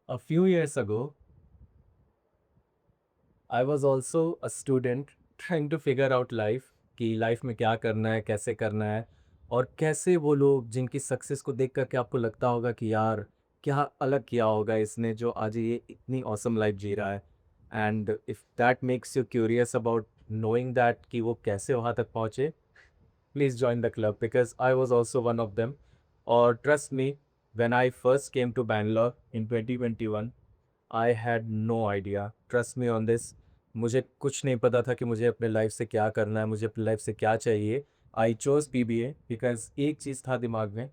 A few years ago, I was also a student trying to figure out life कि life में क्या करना है, कैसे करना है और कैसे वो लोग जिनकी सक्सेस को देख कर के आपको लगता होगा कि यार क्या अलग किया होगा इसने जो आज ये इतनी ऑसम लाइफ जी रहा है। And if that makes you curious about knowing that कि वो कैसे वहाँ तक पहुँचे, please join the club because I was also one of them. Or trust me, when I first came to Bangalore in 2021, I had no idea. Trust me on this. मुझे कुछ नहीं पता था कि मुझे अपने लाइफ से क्या करना है, मुझे अपनी लाइफ से क्या चाहिए। आई चोज PBA बिकॉज एक चीज़ था दिमाग में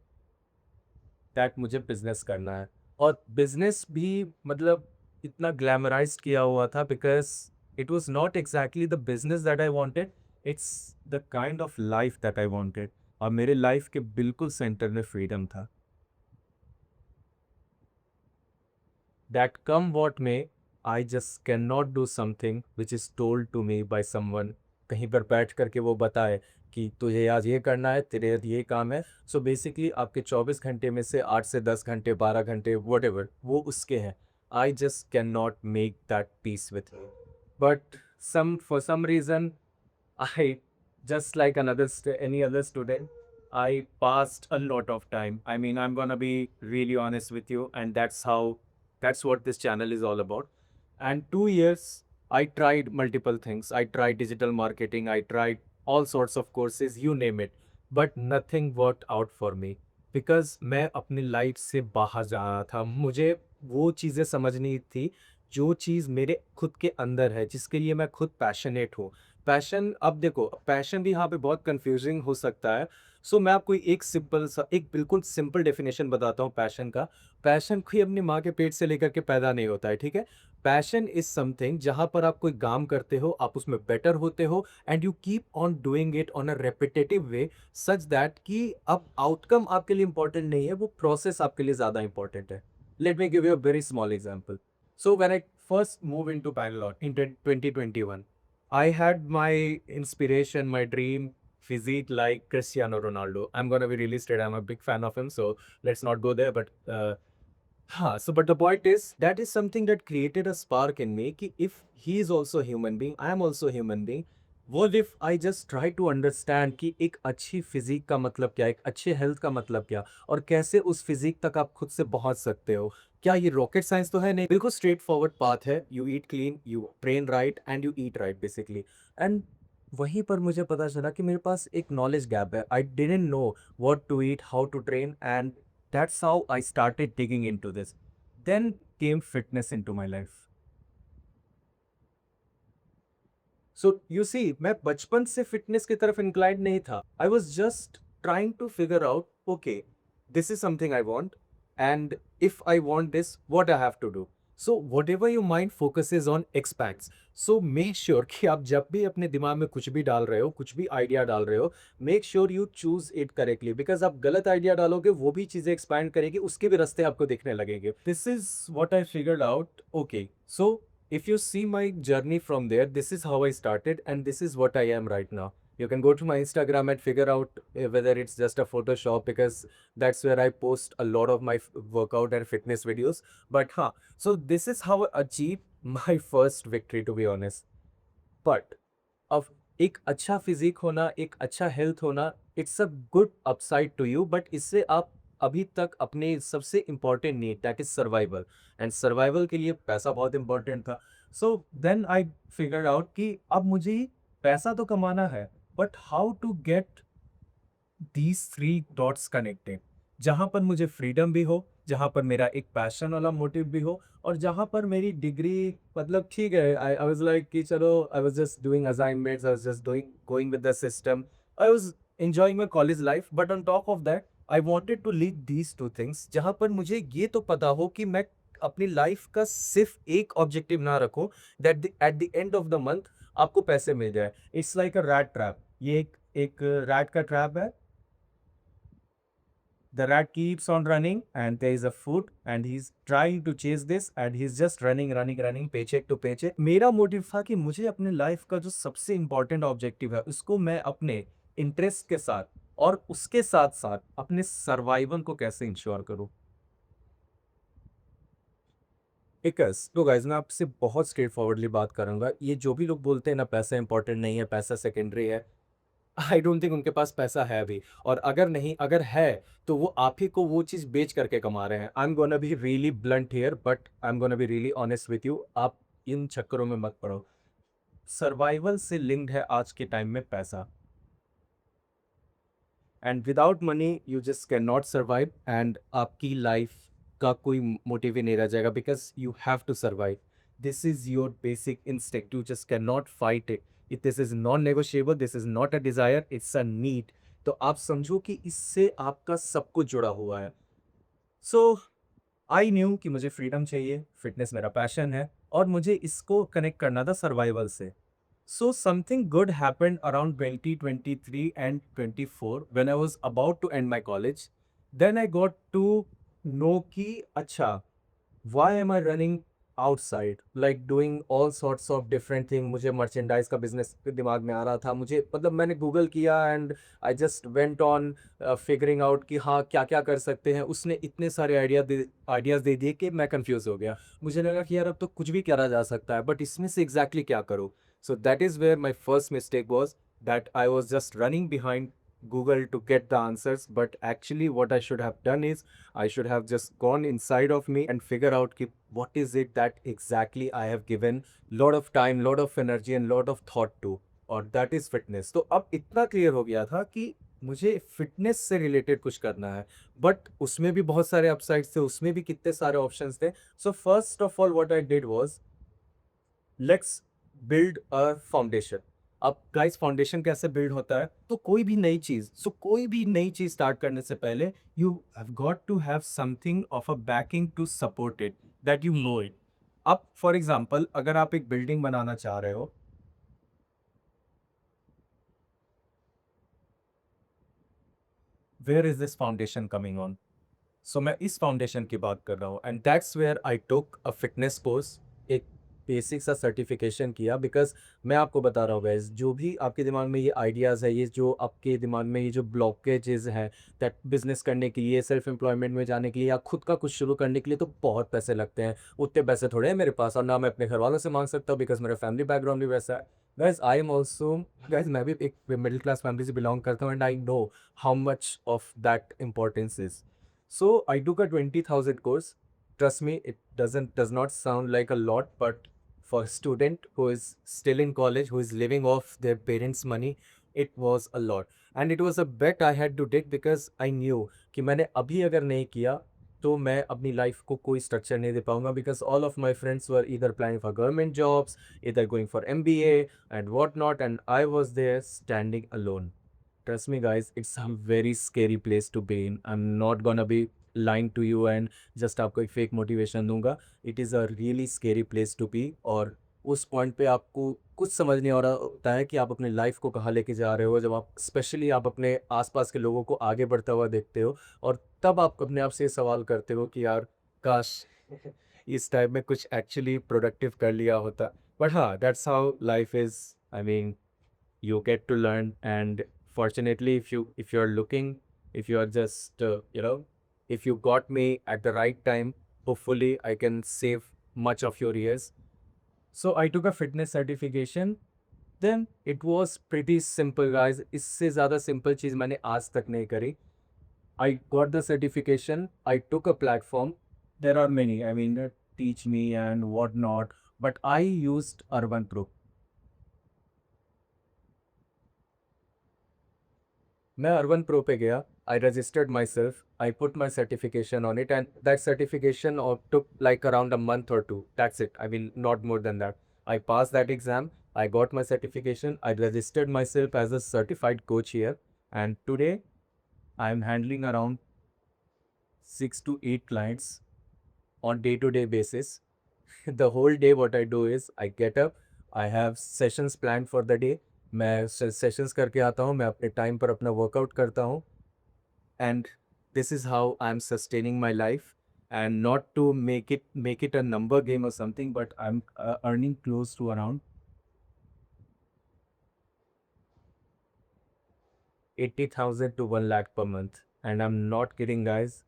दैट मुझे बिजनेस करना है। और बिजनेस भी मतलब इतना ग्लैमराइज किया हुआ था because it was not exactly the business that I wanted, it's the kind of life that I wanted. और मेरे लाइफ के बिल्कुल सेंटर में फ्रीडम था। दैट कम वॉट में I just can not do something which is told to me by someone. कहीं पर बैठ करके वो बताए कि तुझे आज ये करना है, तेरे आज ये काम है। सो बेसिकली आपके 24 घंटे में से 8 से 10 घंटे 12 घंटे वट एवर वो उसके हैं। I just can not make that peace with me. But some for some reason I just like any other student, I passed a lot of time. I mean, I'm gonna be really honest with you, and that's what this channel is all about. And 2 years, I tried multiple things. I tried digital marketing, I tried all sorts of courses, you name it, but nothing worked out for me because मैं अपनी life से बाहर जा रहा था। मुझे वो चीज़ें समझनी थी जो चीज़ मेरे खुद के अंदर है, जिसके लिए मैं खुद पैशनेट हूँ। पैशन, अब देखो पैशन भी यहाँ पे बहुत कंफ्यूजिंग हो सकता है। सो मैं आपको एक बिल्कुल सिंपल डेफिनेशन बताता हूँ पैशन का। पैशन कोई अपनी माँ के पेट से लेकर के पैदा नहीं होता है, ठीक है? पैशन इज समथिंग जहाँ पर आप कोई काम करते हो, आप उसमें बेटर होते हो and you keep on doing it on a repetitive way such that कि अब आउटकम आपके लिए इंपॉर्टेंट नहीं है, वो प्रोसेस आपके लिए ज़्यादा इंपॉर्टेंट है। Let me give you a very small example. So when I first moved into Bangalore in 2021, I had my inspiration, my dream physique like Cristiano Ronaldo. I'm gonna be really straight. I'm a big fan of him, so let's not go there. But the point is that is something that created a spark in me. कि if he is also a human being, I am also a human being. What if I just try to understand कि एक अच्छी physique का मतलब क्या है, एक अच्छे हेल्थ का मतलब क्या, और कैसे उस फिजिक तक आप खुद से पहुंच सकते हो। क्या ये रॉकेट साइंस तो है नहीं, बिल्कुल स्ट्रेट फॉरवर्ड पाथ है। You eat clean, you train right and you eat right basically. And वहीं पर मुझे पता चला कि मेरे पास एक नॉलेज गैप है। I didn't know what to eat, how to train, and that's how I started digging into this. Then came fitness into my life. So you see, मैं बचपन से फिटनेस की तरफ इंक्लाइंड नहीं था। I was just trying to figure out, okay, this is something I want, and if I want this, what I have to do. So whatever your mind focuses on expands. So make sure कि आप जब भी अपने दिमाग में कुछ भी डाल रहे हो, कुछ भी आइडिया डाल रहे हो, make sure you choose it correctly, because आप गलत आइडिया डालोगे वो भी चीजें एक्सपैंड करेगी, उसके भी रास्ते आपको दिखने लगेंगे। This is what I figured out. Okay, so if you see my journey from there, this is how I started and this is what I am right now. You can go to my Instagram and figure out whether it's just a Photoshop, because that's where I post a lot of my workout and fitness videos. But so this is how I achieved my first victory, to be honest. But अब एक अच्छा physique होना, एक अच्छा health होना, it's a good upside to you, but इससे आप अभी तक अपने सबसे important need that is survival, and survival के लिए पैसा बहुत इंपॉर्टेंट था। So then I figure out कि अब मुझे पैसा तो कमाना है, but how to get these three dots connected, जहां पर मुझे फ्रीडम भी हो, जहां पर मेरा एक पैशन वाला मोटिव भी हो, और जहां पर मेरी डिग्री मतलब ठीक है। आई वाज लाइक कि चलो, I was just doing assignments, I was just doing going with the system, I was enjoying my college life, but on top of that I wanted to lead these two things, जहां पर मुझे ये तो पता हो कि मैं अपनी लाइफ का सिर्फ एक ऑब्जेक्टिव ना रखूं, that at the end of the month आपको पैसे मिल जाए। It's like a rat trap. ये एक रैट का ट्रैप है। The rat keeps on running and there is a food and he's trying to chase this and he's just running paycheck to paycheck. मेरा motive था कि मुझे अपने life का जो सबसे इंपॉर्टेंट ऑब्जेक्टिव है उसको मैं अपने इंटरेस्ट के साथ और उसके साथ साथ अपने सर्वाइवल को कैसे इंश्योर करूं। एकस तो गाइस मैं आपसे बहुत स्ट्रेट फॉरवर्डली बात करूंगा। ये जो भी लोग बोलते हैं ना पैसा इंपॉर्टेंट नहीं है, पैसा सेकेंडरी है, आई डोंट थिंक उनके पास पैसा है अभी। और अगर नहीं, अगर है तो वो आप ही को वो चीज़ बेच करके कमा रहे हैं। I am gonna be really blunt here but I am gonna be really honest with you. आप इन चक्करों में मत पड़ो। सर्वाइवल से लिंक्ड है आज के टाइम में पैसा। And without money you just can not survive and आपकी लाइफ का कोई मोटिव ही नहीं रह जाएगा because you have to survive. This is your basic instinct, you just can not fight it. This is non negotiable, this is not a desire, it's a need. तो आप समझो कि इससे आपका सब कुछ जुड़ा हुआ है। सो आई न्यू कि मुझे फ्रीडम चाहिए, फिटनेस मेरा पैशन है और मुझे इसको कनेक्ट करना था सर्वाइवल से। So something good happened around 2023 and 24 when I was about to end my college. Then I got to know कि अच्छा why am I running outside like doing all sorts of different thing। मुझे merchandise का business दिमाग में आ रहा था। मुझे मतलब मैंने गूगल किया and I just went on figuring out कि हाँ क्या क्या कर सकते हैं। उसने इतने सारे आइडियाज़ दे दिए कि मैं कंफ्यूज हो गया। मुझे लगा कि यार अब तो कुछ भी करा जा सकता है बट इसमें से एग्जैक्टली क्या करूँ। So that is where my first mistake was that I was just running behind Google to get the answers. But actually, what I should have done is I should have just gone inside of me and figure out ki, what is it that exactly I have given lot of time, lot of energy and lot of thought to, और that is fitness। तो अब इतना clear हो गया था कि मुझे fitness से रिलेटेड कुछ करना है बट उसमें भी बहुत सारे अपसाइड्स थे, उसमें भी कितने सारे ऑप्शंस थे। So first of all what I did was let's build a foundation. अब गाइस फाउंडेशन कैसे बिल्ड होता है, तो कोई भी नई चीज स्टार्ट करने से पहले you have got to have something of a backing to support it, that you know it. अब फॉर एग्जांपल अगर आप एक बिल्डिंग बनाना चाह रहे हो, where is this foundation coming on. So मैं इस फाउंडेशन की बात कर रहा हूँ and that's where I took a fitness course. एक बेसिक सा सर्टिफिकेशन किया बिकॉज मैं आपको बता रहा हूँ गैस, जो भी आपके दिमाग में ये आइडियाज़ है, ये जो आपके दिमाग में ये जो ब्लॉकेजेस हैं, दैट बिजनेस करने के लिए, सेल्फ एम्प्लॉयमेंट में जाने के लिए या खुद का कुछ शुरू करने के लिए तो बहुत पैसे लगते हैं। उतने पैसे थोड़े हैं मेरे पास और ना मैं अपने घर वालों से मांग सकता हूँ बिकॉज मेरा फैमिली बैकग्राउंड भी वैसा है। Gas I am also, gas मैं भी एक मिडिल क्लास फैमिली से बिलोंग करता हूँ and I know how much of that importance is. So I took a 20,000 course. Trust me, it does not sound like a lot, but for a student who is still in college, who is living off their parents' money, it was a lot. And it was a bet I had to take because I knew कि मैंने अभी अगर नहीं किया तो मैं अपनी life को कोई स्ट्रक्चर नहीं दे पाऊंगा because all of my friends were either planning for government jobs, either going for MBA and what not and I was there standing alone. Trust me, guys, it's a very scary place to be in. I'm not gonna be lying to you and just आपको एक fake motivation दूंगा। It is a really scary place to be. और उस point पे आपको कुछ समझ नहीं आ रहा होता है कि आप अपने लाइफ को कहाँ लेके जा रहे हो, जब आप स्पेशली आप अपने आसपास के लोगों को आगे बढ़ता हुआ देखते हो और तब आप अपने आप से ये सवाल करते हो कि यार काश इस टाइम में कुछ एक्चुअली प्रोडक्टिव कर लिया होता। बट हाँ, that's how life is. I mean you get to learn and fortunately if you're looking, if you are just if you got me at the right time, hopefully I can save much of your years। So I took a fitness certification, then it was pretty simple guys। इससे ज़्यादा simple चीज़ मैंने आज तक नहीं करी। I got the certification, I took a platform, there are many I mean that teach me and what not, but I used Urban Pro। मैं urban pro पे गया, आई registered my self, I put my certification on it and that certification took like around a month or two, that's it, I mean not more than that। I passed that exam, I got my certification, I registered myself as a certified coach here, and today I am handling around 6 to 8 clients on day-to-day basis। The whole day what I do is I get up, I have sessions planned for the day। मैं sessions करके आता हूँ, मैं अपने time पर अपना workout करता हूँ and this is how I'm sustaining my life। And not to make it a number game or something, but I'm earning close to around 80,000 to 1 lakh per month, and I'm not kidding guys।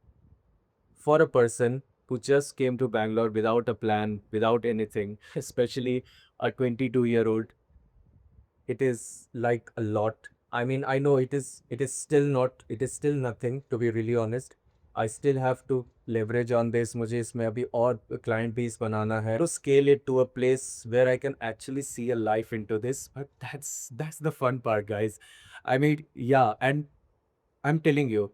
For a person who just came to Bangalore without a plan, without anything, especially a 22-year-old. It is like a lot. I mean, I know it is still not, it is still nothing, to be really honest. I still have to leverage on this. मुझे इसमें अभी और client base बनाना है to scale it to a place where I can actually see a life into this. But that's the fun part, guys. I mean, yeah, and I'm telling you,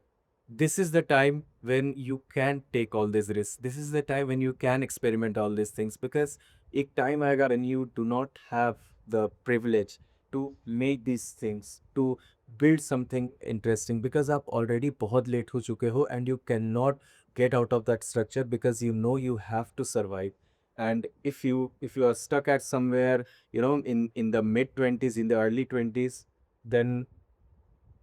this is the time when you can take all these risks. This is the time when you can experiment all these things, because एक time आएगा when you do not have the privilege to make these things, to build something interesting, because आप already बहुत late हो चुके हो and you cannot get out of that structure because you know you have to survive. And if you are stuck at somewhere, in the mid 20s, in the early 20s, then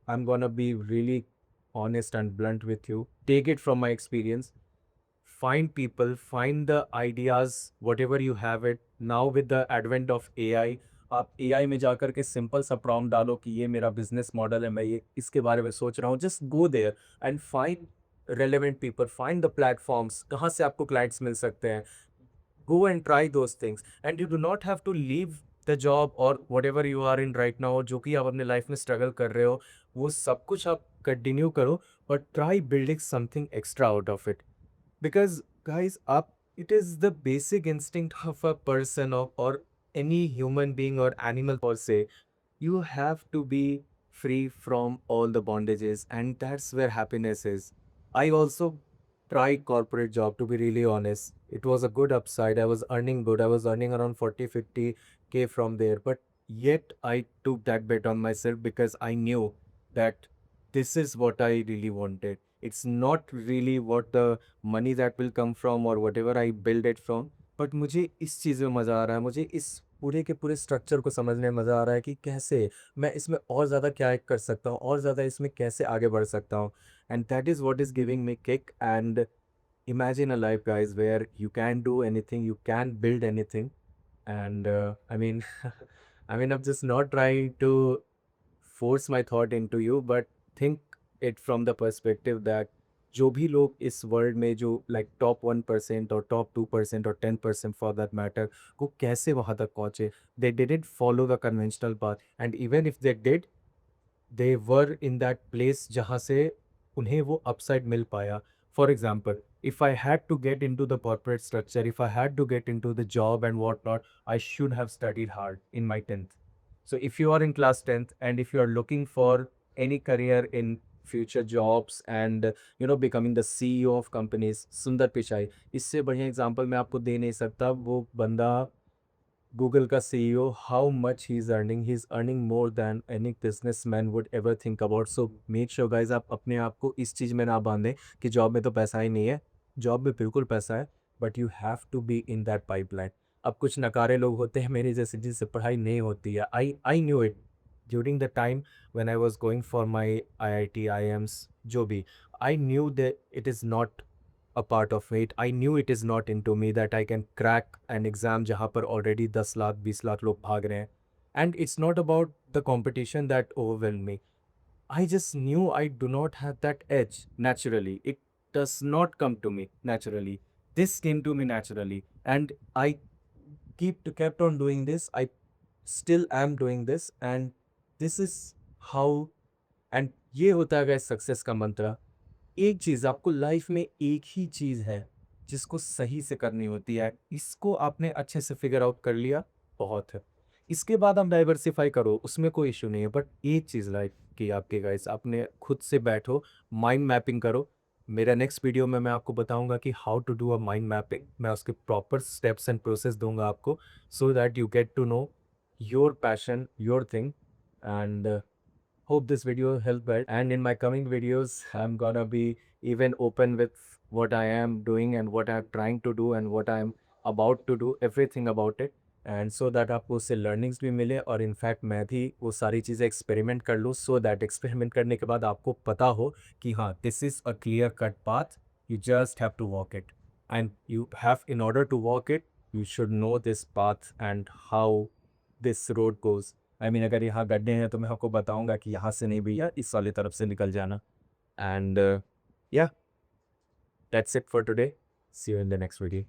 I'm gonna be really honest and blunt with you. Take it from my experience. Find people, find the ideas, whatever you have it. Now with the advent of AI, आप AI में जाकर के simple सा prompt डालो कि ये मेरा business model है, मैं ये इसके बारे में सोच रहा हूँ. Just go there and find relevant people, find the platforms, कहाँ से आपको क्लाइंट्स मिल सकते हैं. Go and try those things, and you do not have to leave the job or whatever you are in right now, जो कि आप अपने life में स्ट्रगल कर रहे हो, वो सब कुछ आप कंटिन्यू करो, but try building something extra out of it. Because guys, up it is the basic instinct of a person, or any human being or animal per se. You have to be free from all the bondages, and that's where happiness is. I also tried corporate job, to be really honest. It was a good upside. I was earning good. I was earning around 40-50K from there, but yet I took that bet on myself because I knew that this is what I really wanted. It's not really what the money that will come from or whatever I build it from, but मुझे इस चीज़ में मज़ा आ रहा है. मुझे इस पूरे के पूरे स्ट्रक्चर को समझने में मज़ा आ रहा है कि कैसे मैं इसमें और ज़्यादा क्या कर सकता हूँ, और ज़्यादा इसमें कैसे आगे बढ़ सकता हूँ. And that is what is giving me kick. And imagine a life, guys, where you can do anything, you can build anything. And I mean, I'm just not trying to force my thought into you, but think it from the perspective that जो भी लोग इस world में जो like top 1% और top 2% और 10% for that matter, वो कैसे वहाँ तक पहुँचे. They didn't follow the conventional path, and even if they did, they were in that place जहाँ से उन्हें वो upside मिल पाया. For example, if I had to get into the corporate structure, if I had to get into the job and whatnot, I should have studied hard in my 10th. So if you are in class 10th and if you are looking for any career in future jobs and becoming the CEO of companies, सुंदर पिचाई, इससे बढ़िया example मैं आपको दे नहीं सकता. वो बंदा Google का CEO, how much he's earning more than any businessman would ever think about. So make sure guys, आप अपने आप को इस चीज़ में ना बांधें कि जॉब में तो पैसा ही नहीं है. जॉब में बिल्कुल पैसा है, but you have to be in that pipeline. अब कुछ नकारे लोग होते हैं मेरे जैसे जिनसे पढ़ाई नहीं होती है. I knew it during the time when I was going for my IIT IIMs, जो भी. I knew that it is not a part of it. I knew it is not into me that I can crack an exam जहाँ पर already 10 lakh 20 lakh लोग भाग रहे हैं. And it's not about the competition that overwhelmed me. I just knew I do not have that edge naturally. It does not come to me naturally. This came to me naturally. And I kept on doing this. I still am doing this. And this is how, and ये होता है guys success का मंत्र. एक चीज़ आपको life में, एक ही चीज़ है जिसको सही से करनी होती है. इसको आपने अच्छे से फिगर आउट कर लिया, बहुत है. इसके बाद आप डाइवर्सिफाई करो, उसमें कोई इशू नहीं है. बट एक चीज़ लाइफ की आपके गाइस, आपने खुद से बैठो, माइंड मैपिंग करो. मेरा नेक्स्ट वीडियो में मैं आपको बताऊंगा कि how to do a mind mapping. मैं उसके प्रॉपर स्टेप्स एंड प्रोसेस दूंगा आपको, so that you get to know your passion, your thing. And hope this video helped out, and in my coming videos I'm gonna be even open with what I am doing and what I'm trying to do and what I'm about to do, everything about it. And so that आपको उससे learnings भी मिले, और in fact मैं भी वो सारी चीज़ें एक्सपेरिमेंट कर लूँ, सो दैट एक्सपेरिमेंट करने के बाद आपको पता हो कि हाँ, this is a clear cut path, you just have to walk it. And you have, in order to walk it, you should know this path and how this road goes. अगर यहाँ गड्ढे हैं तो मैं आपको बताऊंगा कि यहाँ से नहीं भैया, इस वाली तरफ से निकल जाना. एंड या, that's it for today. See you in the next video.